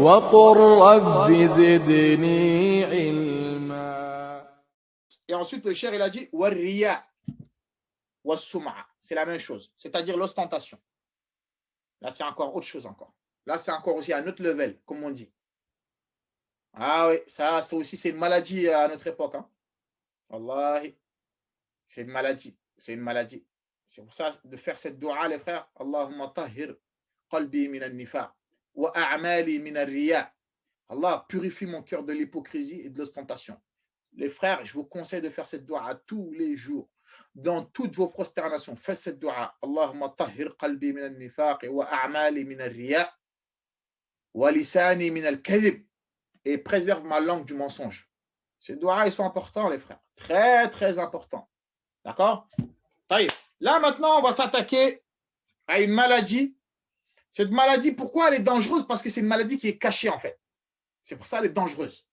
وقل رب زدني علما. Et ensuite, le cher, il a dit Warriya wa sum'a. C'est la même chose, c'est-à-dire l'ostentation. Là, c'est encore autre chose encore. Là, c'est encore aussi à notre level, comme on dit. Ah oui, ça aussi, c'est une maladie à notre époque. Hein. Wallahi, c'est une maladie. C'est une maladie. C'est pour ça de faire cette dua, les frères. Allahumma tahhir qalbi min al-nifaq wa a'mali min al-riya. Allah, purifie mon cœur de l'hypocrisie et de l'ostentation. Les frères, je vous conseille de faire cette dua tous les jours. Dans toutes vos prosternations, faites cette dua. Allahumma tahhir qalbi min al-nifaq wa a'mali min al-riya wa lisani min al-kadhib. Et préserve ma langue du mensonge. Ces doigts, ils sont importants, les frères. Très, très importants. D'accord? Là, maintenant, on va s'attaquer à une maladie. Cette maladie, pourquoi elle est dangereuse? Parce que c'est une maladie qui est cachée, en fait. C'est pour ça qu'elle est dangereuse.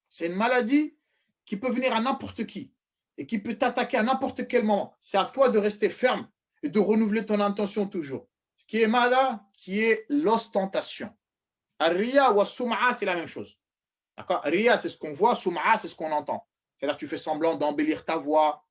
C'est une maladie qui peut venir à n'importe qui et qui peut t'attaquer à n'importe quel moment. C'est à toi de rester ferme et de renouveler ton intention toujours. Ce qui est mala, qui est l'ostentation. Ar-riya wa sum'a, c'est la même chose. D'accord? Riya, c'est ce qu'on voit, sum'a, c'est ce qu'on entend. C'est-à-dire que tu fais semblant d'embellir ta voix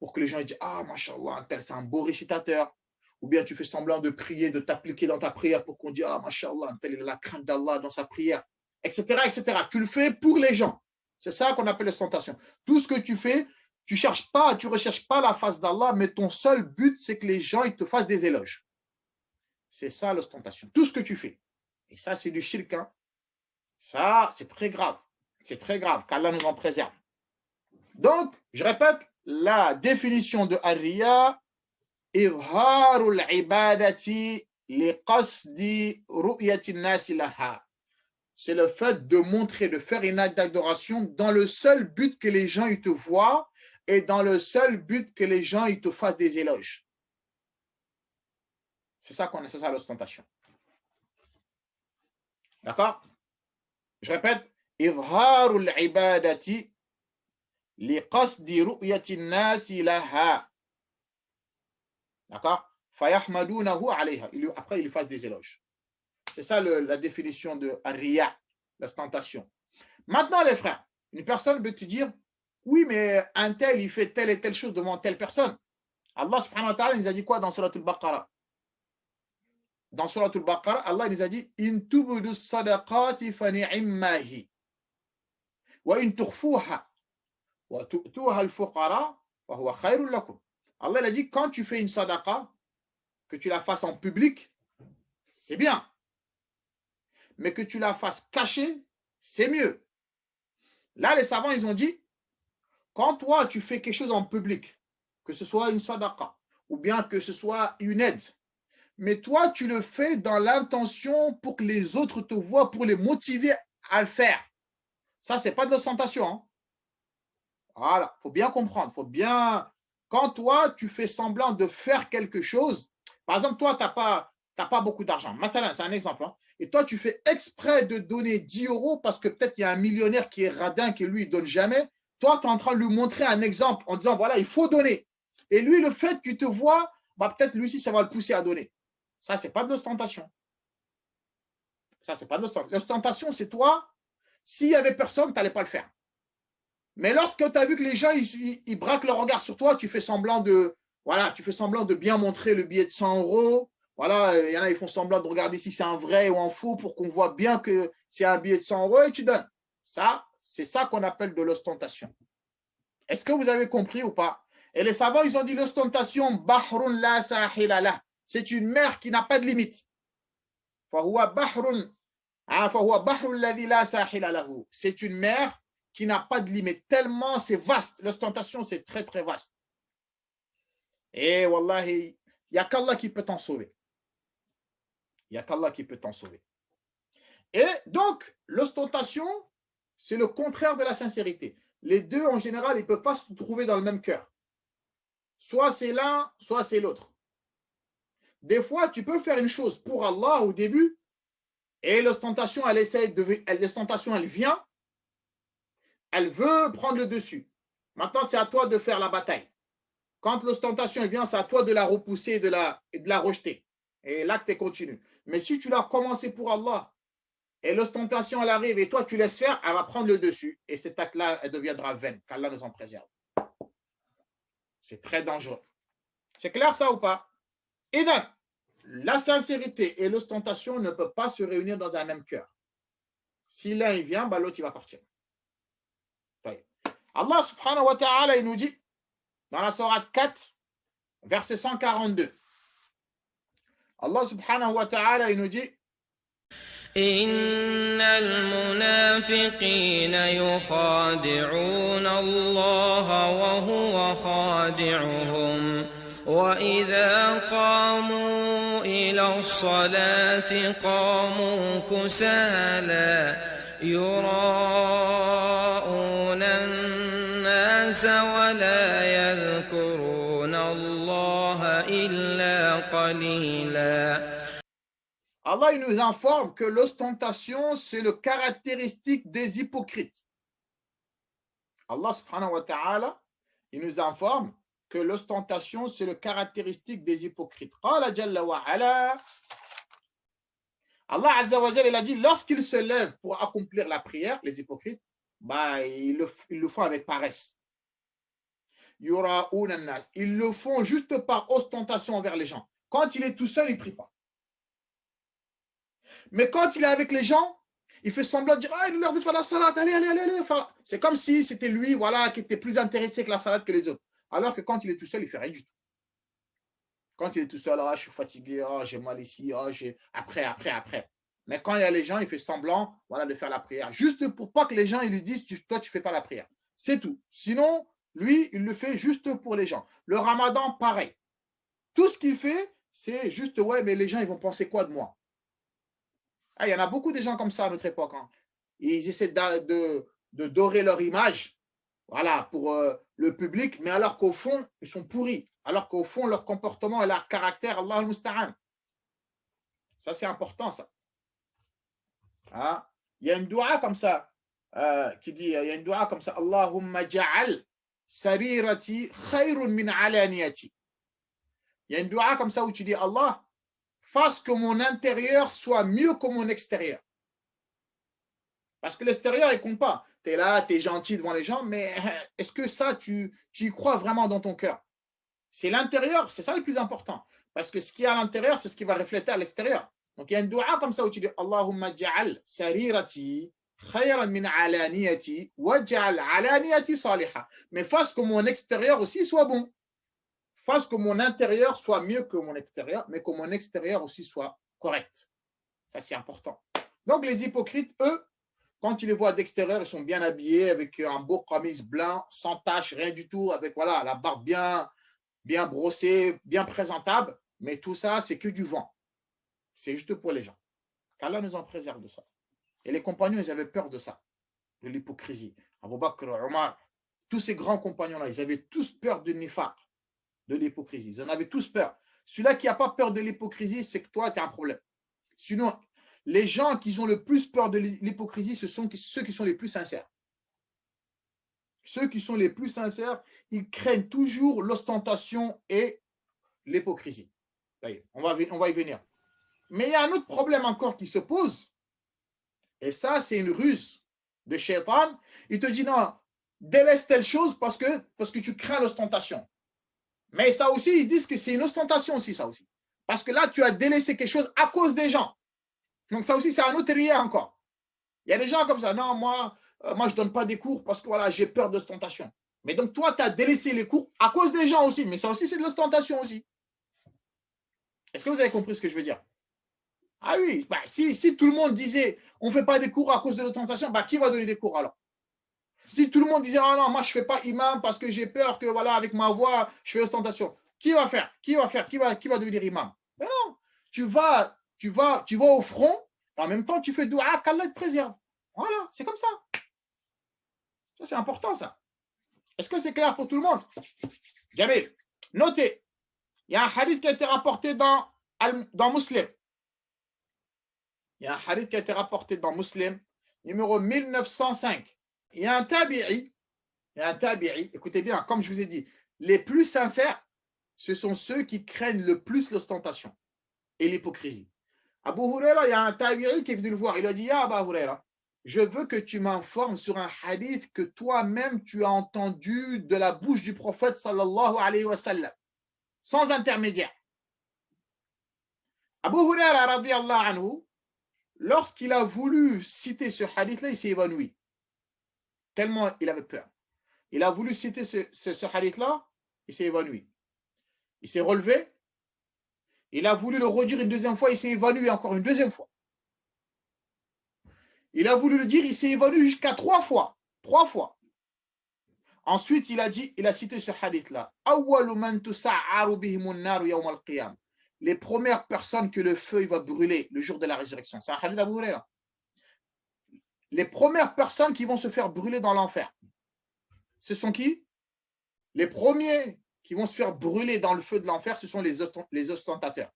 pour que les gens disent ah, mashallah, tel c'est un beau récitateur. Ou bien tu fais semblant de prier, de t'appliquer dans ta prière pour qu'on dise ah, mashallah, tel il a la crainte d'Allah dans sa prière, etc., etc. Tu le fais pour les gens. C'est ça qu'on appelle l'ostentation. Tout ce que tu fais, tu ne recherches pas la face d'Allah, mais ton seul but, c'est que les gens ils te fassent des éloges. C'est ça l'ostentation. Tout ce que tu fais. Et ça, c'est du shirk. Hein. Ça, c'est très grave. C'est très grave, qu'Allah nous en préserve. Donc, je répète, la définition de Ar-Riya, Izharul ibadati li qasdi ru'yati nasi laha. C'est le fait de montrer, de faire une acte d'adoration dans le seul but que les gens ils te voient et dans le seul but que les gens ils te fassent des éloges. C'est ça qu'on est, c'est ça l'ostentation. D'accord? Je répète, Izharul ibadati li qasdi ru'yati nasi laha. D'accord? Fayahmadunahu alayha. Après, il lui fasse des éloges. C'est ça la définition de Ar-Riya, l'ostentation. Maintenant, les frères, une personne peut te dire oui, mais un tel, il fait telle et telle chose devant telle personne. Allah subhanahu wa ta'ala nous a dit quoi dans Surah Al-Baqarah? Dans Surah Al-Baqarah, Allah nous a dit in tubdu sadaqati fa ni'immahi wa in tukhfuha wa tu'tuha al-fuqara fa huwa khayrun lakum. Allah a dit quand tu fais une sadaqa, que tu la fasses en public, c'est bien. Mais que tu la fasses cachée, c'est mieux. Là, les savants, ils ont dit, quand toi, tu fais quelque chose en public, que ce soit une sadaqa, ou bien que ce soit une aide, mais toi, tu le fais dans l'intention pour que les autres te voient, pour les motiver à le faire. Ça, ce n'est pas de l'ostentation. Hein. Voilà, il faut bien comprendre. Faut bien... Quand toi, tu fais semblant de faire quelque chose, par exemple, toi, tu n'as pas beaucoup d'argent. Maintenant, c'est un exemple. Hein. Et toi, tu fais exprès de donner 10 euros parce que peut-être il y a un millionnaire qui est radin, qui lui, ne donne jamais. Toi, tu es en train de lui montrer un exemple en disant, voilà, il faut donner. Et lui, le fait qu'il te voit, bah, peut-être lui aussi, ça va le pousser à donner. Ça, ce n'est pas de l'ostentation. Ça, ce n'est pas de l'ostentation. L'ostentation, c'est toi, s'il n'y avait personne, tu n'allais pas le faire. Mais lorsque tu as vu que les gens, ils braquent leur regard sur toi, tu fais semblant de, voilà, tu fais semblant de bien montrer le billet de 100 euros. Voilà, il y en a, ils font semblant de regarder si c'est un vrai ou un faux pour qu'on voit bien que c'est un billet de 100 euros et tu donnes. Ça, c'est ça qu'on appelle de l'ostentation. Est-ce que vous avez compris ou pas? Et les savants, ils ont dit l'ostentation, bahrun la sahila lah. C'est une mer qui n'a pas de limite. C'est une mer qui n'a pas de limite, tellement c'est vaste. L'ostentation, c'est très, très vaste. Et wallahi, il n'y a qu'Allah qui peut t'en sauver. Il n'y a qu'Allah qui peut t'en sauver. Et donc, l'ostentation, c'est le contraire de la sincérité. Les deux, en général, ils ne peuvent pas se trouver dans le même cœur. Soit c'est l'un, soit c'est l'autre. Des fois, tu peux faire une chose pour Allah au début, et l'ostentation, l'ostentation, elle vient, elle veut prendre le dessus. Maintenant, c'est à toi de faire la bataille. Quand l'ostentation vient, c'est à toi de la repousser et de la rejeter. Et l'acte est continu. Mais si tu l'as commencé pour Allah, et l'ostentation, elle arrive, et toi, tu laisses faire, elle va prendre le dessus. Et cet acte-là, elle deviendra vaine, qu'Allah nous en préserve. C'est très dangereux. C'est clair ça ou pas? Et donc, la sincérité et l'ostentation ne peuvent pas se réunir dans un même cœur. Si l'un il vient, bah, l'autre il va partir. Allah subhanahu wa ta'ala, il nous dit dans la sourate 4, verset 142. Allah subhanahu wa ta'ala, il nous dit إن المنافقين يخادعون الله وهو خادعهم وإذا قاموا إلى الصلاة قاموا كسالى يراءون الناس ولا يذكرون الله إلا قليلا. Allah il nous informe que l'ostentation, c'est le caractéristique des hypocrites. Allah subhanahu wa ta'ala, il nous informe que l'ostentation, c'est le caractéristique des hypocrites. Qala jalla wa ala. Allah azza wa jalla, il a dit, lorsqu'ils se lèvent pour accomplir la prière, les hypocrites, bah, ils le font avec paresse. Yura'un an-nas. Ils le font juste par ostentation envers les gens. Quand il est tout seul, il ne prie pas. Mais quand il est avec les gens, il fait semblant de dire « Ah, il est l'heure de faire la salade, allez, allez, allez, allez. » C'est comme si c'était lui, voilà, qui était plus intéressé que la salade que les autres. Alors que quand il est tout seul, il ne fait rien du tout. Quand il est tout seul, ah, je suis fatigué, ah, j'ai mal ici, ah, j'ai... Après. Mais quand il y a les gens, il fait semblant, voilà, de faire la prière. Juste pour pas que les gens ils lui disent « Toi, tu ne fais pas la prière. » C'est tout. Sinon, lui, il le fait juste pour les gens. Le ramadan, pareil. Tout ce qu'il fait, c'est juste « Ouais, mais les gens, ils vont penser quoi de moi ?» Ah, il y en a beaucoup de gens comme ça à notre époque. Hein. Ils essaient de dorer leur image, voilà, pour le public, mais alors qu'au fond, ils sont pourris. Alors qu'au fond, leur comportement et leur caractère, Allah al-Musta'an. Ça, c'est important, ça. Hein? Il y a une dua comme ça, qui dit, il y a une dua comme ça, Allahumma ja'al sarirati khayrun min alaniyati. Il y a une dua comme ça où tu dis, Allah, fasse que mon intérieur soit mieux que mon extérieur. Parce que l'extérieur, il ne compte pas. Tu es là, tu es gentil devant les gens, mais est-ce que ça, tu y crois vraiment dans ton cœur? C'est l'intérieur, c'est ça le plus important. Parce que ce qui est à l'intérieur, c'est ce qui va refléter à l'extérieur. Donc il y a une dua comme ça où tu dis Allahumma ja'al sarirati khayran min alaniyati wa ja'al alaniyati salihah. Mais fasse que mon extérieur aussi soit bon. Fasse que mon intérieur soit mieux que mon extérieur, mais que mon extérieur aussi soit correct. Ça, c'est important. Donc, les hypocrites, eux, quand ils les voient d'extérieur, ils sont bien habillés, avec un beau camis blanc, sans tache, rien du tout, avec voilà, la barbe bien brossée, bien présentable. Mais tout ça, c'est que du vent. C'est juste pour les gens. Qu'Allah nous en préserve de ça. Et les compagnons, ils avaient peur de ça, de l'hypocrisie. Abu Bakr, Omar, tous ces grands compagnons-là, ils avaient tous peur du nifaq, de l'hypocrisie. Ils en avaient tous peur. Celui-là qui n'a pas peur de l'hypocrisie, c'est que toi, tu as un problème. Sinon, les gens qui ont le plus peur de l'hypocrisie, ce sont ceux qui sont les plus sincères. Ceux qui sont les plus sincères, ils craignent toujours l'ostentation et l'hypocrisie. On va y venir. Mais il y a un autre problème encore qui se pose. Et ça, c'est une ruse de Shaitan. Il te dit non, délaisse telle chose parce que tu crains l'ostentation. Mais ça aussi, ils disent que c'est une ostentation aussi, ça aussi. Parce que là, tu as délaissé quelque chose à cause des gens. Donc ça aussi, c'est un autre rier encore. Il y a des gens comme ça. Non, moi je ne donne pas des cours parce que voilà, j'ai peur d'ostentation. Mais donc toi, tu as délaissé les cours à cause des gens aussi. Mais ça aussi, c'est de l'ostentation aussi. Est-ce que vous avez compris ce que je veux dire? Ah oui, bah, si tout le monde disait on ne fait pas des cours à cause de l'ostentation, bah, qui va donner des cours alors? Si tout le monde disait, ah non, moi je ne fais pas imam parce que j'ai peur que voilà, avec ma voix, je fais ostentation. Qui va faire? Qui va devenir imam? Mais non, tu vas au front, et en même temps tu fais dua, qu'Allah te préserve. Voilà, c'est comme ça. Ça, c'est important, ça. Est-ce que c'est clair pour tout le monde? Jamil, notez, il y a un hadith qui a été rapporté dans Muslim. Il y a un hadith qui a été rapporté dans Muslim, numéro 1905. Il y a un tabi'i, écoutez bien, comme je vous ai dit, les plus sincères, ce sont ceux qui craignent le plus l'ostentation et l'hypocrisie. Abu Huraira, il y a un tabi'i qui est venu le voir. Il a dit, ya Abu Huraira, je veux que tu m'informes sur un hadith que toi-même tu as entendu de la bouche du prophète sallallahu alayhi wa sallam, sans intermédiaire. Abu Huraira radiyallahu anhu, lorsqu'il a voulu citer ce hadith-là, il s'est évanoui, tellement il avait peur. Il a voulu citer ce hadith-là, il s'est évanoui. Il s'est relevé, il a voulu le redire une deuxième fois, il s'est évanoui encore une deuxième fois. Il a voulu le dire, il s'est évanoui jusqu'à 3 fois. 3 fois. Ensuite, il a cité ce hadith-là. Les premières personnes que le feu il va brûler le jour de la résurrection. C'est un hadith d'Abu Huraira. Les premières personnes qui vont se faire brûler dans l'enfer, ce sont qui? Les premiers qui vont se faire brûler dans le feu de l'enfer, ce sont les ostentateurs.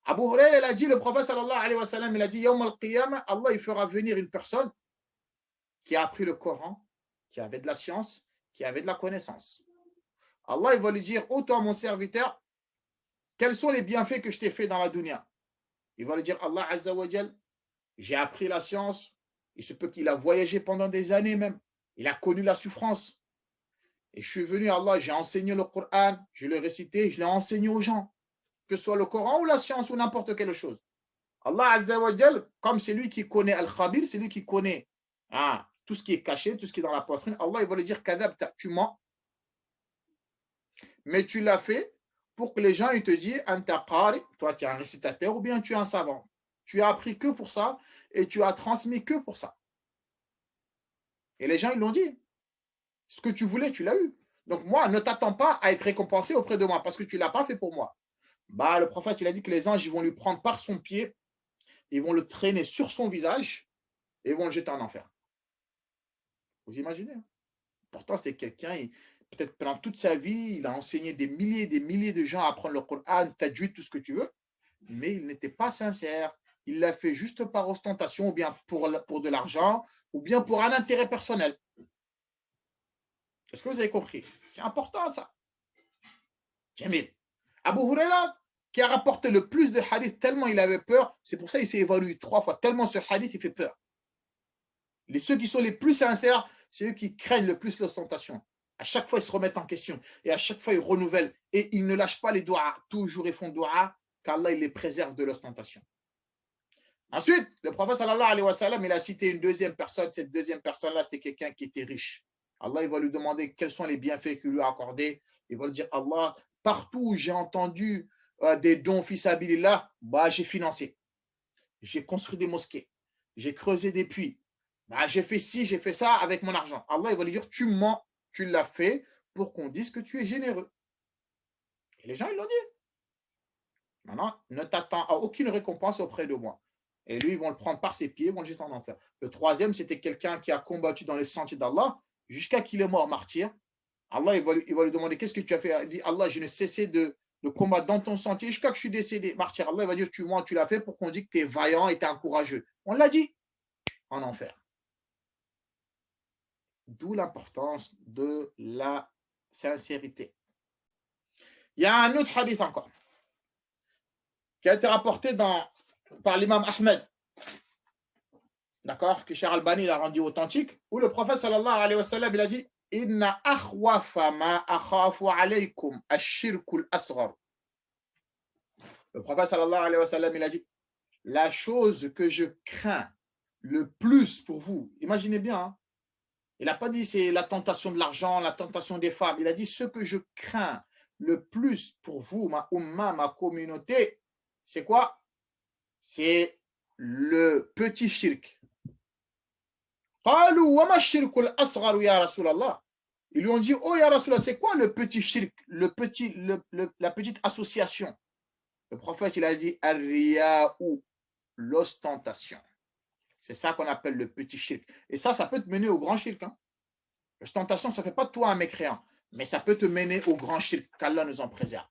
Abu Huraira, il a dit, le prophète sallallahu alayhi wa sallam, il a dit, Yawm al-Qiyamah, Allah il fera venir une personne qui a appris le Coran, qui avait de la science, qui avait de la connaissance. Allah il va lui dire, ô toi mon serviteur, quels sont les bienfaits que je t'ai fait dans la dunya? Il va lui dire, Allah Azza wa Jal, j'ai appris la science, il se peut qu'il a voyagé pendant des années même, il a connu la souffrance. Et je suis venu, Allah, j'ai enseigné le Coran, je l'ai récité, je l'ai enseigné aux gens, que ce soit le Coran ou la science ou n'importe quelle chose. Allah Azza wa Jal, comme c'est lui qui connaît Al-Khabir, c'est lui qui connaît tout ce qui est caché, tout ce qui est dans la poitrine, Allah il va lui dire, Kadabta, tu mens. Mais tu l'as fait pour que les gens ils te disent, Anta qari, toi tu es un récitateur ou bien tu es un savant. Tu as appris que pour ça et tu as transmis que pour ça. Et les gens ils l'ont dit. Ce que tu voulais, tu l'as eu. Donc moi, ne t'attends pas à être récompensé auprès de moi parce que tu ne l'as pas fait pour moi. Le prophète, il a dit que les anges ils vont lui prendre par son pied, ils vont le traîner sur son visage et ils vont le jeter en enfer. Vous imaginez? Pourtant, c'est quelqu'un, peut-être pendant toute sa vie, il a enseigné des milliers de gens à apprendre le Coran, tajwid, tout ce que tu veux, mais il n'était pas sincère. Il l'a fait juste par ostentation, ou bien pour de l'argent, ou bien pour un intérêt personnel. Est-ce que vous avez compris? C'est important ça. Jamil. Abu Huraira, qui a rapporté le plus de hadiths, tellement il avait peur, c'est pour ça qu'il s'est évanoui 3 fois, tellement ce hadith il fait peur. Ceux qui sont les plus sincères, c'est eux qui craignent le plus l'ostentation. À chaque fois, ils se remettent en question et à chaque fois, ils renouvellent et ils ne lâchent pas les doigts. Toujours, ils font doigts qu'Allah il les préserve de l'ostentation. Ensuite, le prophète sallallahu alayhi wa sallam, il a cité une deuxième personne. Cette deuxième personne-là, c'était quelqu'un qui était riche. Allah il va lui demander quels sont les bienfaits qu'il lui a accordés. Il va lui dire, Allah, partout où j'ai entendu des dons fils sabilillah, j'ai financé. J'ai construit des mosquées. J'ai creusé des puits. J'ai fait ci, j'ai fait ça avec mon argent. Allah il va lui dire, tu mens, tu l'as fait pour qu'on dise que tu es généreux. Et les gens, ils l'ont dit. Maintenant, ne t'attends à aucune récompense auprès de moi. Et lui, ils vont le prendre par ses pieds, ils vont le jeter en enfer. Le troisième, c'était quelqu'un qui a combattu dans les sentiers d'Allah jusqu'à qu'il est mort martyr. Allah, il va lui demander, qu'est-ce que tu as fait? Il dit, Allah, je n'ai cessé de combattre dans ton sentier jusqu'à que je suis décédé. Martyr, Allah, il va dire, tu mens, tu l'as fait pour qu'on dise que tu es vaillant et tu es courageux. On l'a dit, en enfer. D'où l'importance de la sincérité. Il y a un autre hadith encore qui a été rapporté par l'imam Ahmed, d'accord, que Cheikh Albani l'a rendu authentique, où le prophète sallallahu alayhi wa sallam il a dit, Inna akhwafa ma akhafu alaykum ash-shirkul asghar. Le prophète sallallahu alayhi wa sallam il a dit, la chose que je crains le plus pour vous, imaginez bien, hein, il n'a pas dit c'est la tentation de l'argent, la tentation des femmes. Il a dit ce que je crains le plus pour vous, ma umma, ma communauté, c'est quoi? C'est le petit shirk. Ils lui ont dit, oh ya Rasulallah, c'est quoi le petit shirk, la petite association? Le prophète, il a dit, ar-riya'u, l'ostentation. C'est ça qu'on appelle le petit shirk. Et ça peut te mener au grand shirk. Hein. L'ostentation, ça ne fait pas de toi un mécréant, mais ça peut te mener au grand shirk, qu'Allah nous en préserve.